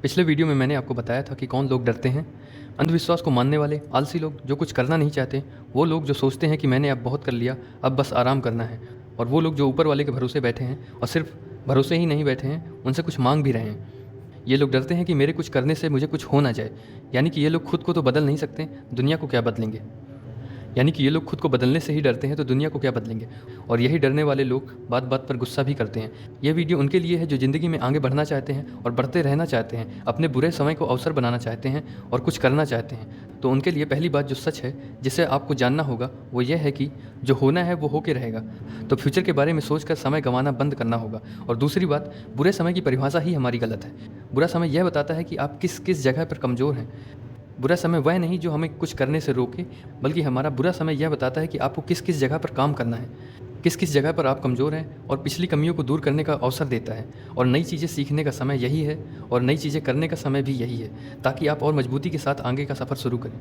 पिछले वीडियो में मैंने आपको बताया था कि कौन लोग डरते हैं। अंधविश्वास को मानने वाले आलसी लोग जो कुछ करना नहीं चाहते, वो लोग जो सोचते हैं कि मैंने अब बहुत कर लिया, अब बस आराम करना है, और वो लोग जो ऊपर वाले के भरोसे बैठे हैं और सिर्फ भरोसे ही नहीं बैठे हैं, उनसे कुछ मांग भी रहे हैं। ये लोग डरते हैं कि मेरे कुछ करने से मुझे कुछ हो ना जाए, यानी कि ये लोग खुद को तो बदल नहीं सकते, दुनिया को क्या बदलेंगे। यानी कि ये लोग खुद को बदलने से ही डरते हैं तो दुनिया को क्या बदलेंगे। और यही डरने वाले लोग बात बात पर गुस्सा भी करते हैं। यह वीडियो उनके लिए है जो ज़िंदगी में आगे बढ़ना चाहते हैं और बढ़ते रहना चाहते हैं, अपने बुरे समय को अवसर बनाना चाहते हैं और कुछ करना चाहते हैं। तो उनके लिए पहली बात जो सच है, जिसे आपको जानना होगा, वो ये है कि जो होना है वो होके रहेगा। तो फ्यूचर के बारे में सोचकर समय गंवाना बंद करना होगा। और दूसरी बात, बुरे समय की परिभाषा ही हमारी गलत है। बुरा समय यह बताता है कि आप किस किस जगह पर कमज़ोर हैं। बुरा समय वह नहीं जो हमें कुछ करने से रोके, बल्कि हमारा बुरा समय यह बताता है कि आपको किस किस जगह पर काम करना है, किस किस जगह पर आप कमज़ोर हैं, और पिछली कमियों को दूर करने का अवसर देता है। और नई चीज़ें सीखने का समय यही है, और नई चीज़ें करने का समय भी यही है, ताकि आप और मजबूती के साथ आगे का सफ़र शुरू करें।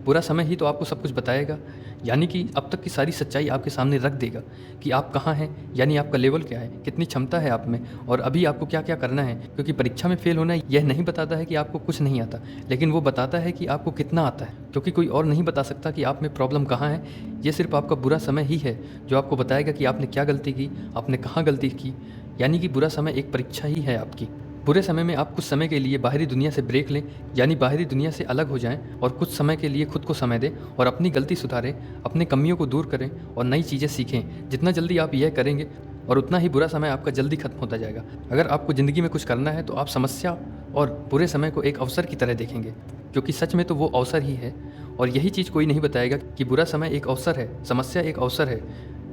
बुरा समय ही तो आपको सब कुछ बताएगा, यानी कि अब तक की सारी सच्चाई आपके सामने रख देगा कि आप कहाँ हैं, यानी आपका लेवल क्या है, कितनी क्षमता है आप में, और अभी आपको क्या क्या करना है। क्योंकि परीक्षा में फेल होना यह नहीं बताता है कि आपको कुछ नहीं आता, लेकिन वो बताता है कि आपको कितना आता है। क्योंकि कोई और नहीं बता सकता कि आप में प्रॉब्लम कहाँ है। ये सिर्फ आपका बुरा समय ही है जो आपको बताएगा कि आपने क्या गलती की, आपने कहाँ गलती की। यानी कि बुरा समय एक परीक्षा ही है आपकी। बुरे समय में आप कुछ समय के लिए बाहरी दुनिया से ब्रेक लें, यानी बाहरी दुनिया से अलग हो जाएं, और कुछ समय के लिए खुद को समय दें और अपनी गलती सुधारें, अपने कमियों को दूर करें और नई चीज़ें सीखें। जितना जल्दी आप यह करेंगे, और उतना ही बुरा समय आपका जल्दी खत्म होता जाएगा। अगर आपको ज़िंदगी में कुछ करना है तो आप समस्या और बुरे समय को एक अवसर की तरह देखेंगे, क्योंकि सच में तो वो अवसर ही है। और यही चीज़ कोई नहीं बताएगा कि बुरा समय एक अवसर है, समस्या एक अवसर है।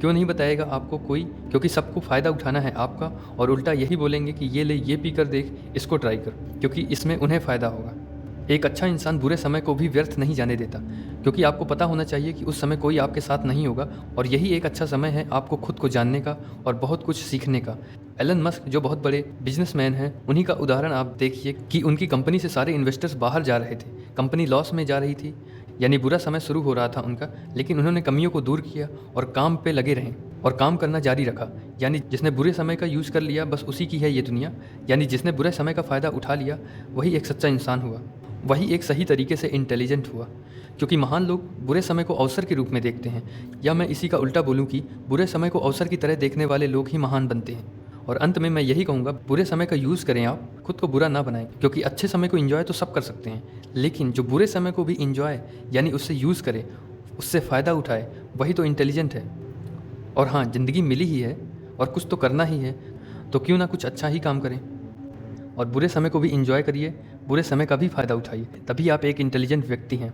क्यों नहीं बताएगा आपको कोई? क्योंकि सबको फ़ायदा उठाना है आपका, और उल्टा यही बोलेंगे कि ये ले, ये पी कर देख, इसको ट्राई कर, क्योंकि इसमें उन्हें फ़ायदा होगा। एक अच्छा इंसान बुरे समय को भी व्यर्थ नहीं जाने देता, क्योंकि आपको पता होना चाहिए कि उस समय कोई आपके साथ नहीं होगा, और यही एक अच्छा समय है आपको खुद को जानने का और बहुत कुछ सीखने का। एलन मस्क जो बहुत बड़े बिजनेसमैन हैं, उन्हीं का उदाहरण आप देखिए कि उनकी कंपनी से सारे इन्वेस्टर्स बाहर जा रहे थे, कंपनी लॉस में जा रही थी, यानी बुरा समय शुरू हो रहा था उनका, लेकिन उन्होंने कमियों को दूर किया और काम पे लगे रहें और काम करना जारी रखा। यानी जिसने बुरे समय का यूज़ कर लिया, बस उसी की है ये दुनिया। यानी जिसने बुरे समय का फ़ायदा उठा लिया, वही एक सच्चा इंसान हुआ, वही एक सही तरीके से इंटेलिजेंट हुआ। क्योंकि महान लोग बुरे समय को अवसर के रूप में देखते हैं, या मैं इसी का उल्टा बोलूँ कि बुरे समय को अवसर की तरह देखने वाले लोग ही महान बनते हैं। और अंत में मैं यही कहूँगा, बुरे समय का यूज़ करें, आप खुद को बुरा ना बनाएं, क्योंकि अच्छे समय को एंजॉय तो सब कर सकते हैं, लेकिन जो बुरे समय को भी एंजॉय, यानी उससे यूज़ करे, उससे फ़ायदा उठाए, वही तो इंटेलिजेंट है। और हाँ, ज़िंदगी मिली ही है और कुछ तो करना ही है, तो क्यों ना कुछ अच्छा ही काम करें, और बुरे समय को भी एंजॉय करिए, बुरे समय का भी फ़ायदा उठाइए, तभी आप एक इंटेलिजेंट व्यक्ति हैं।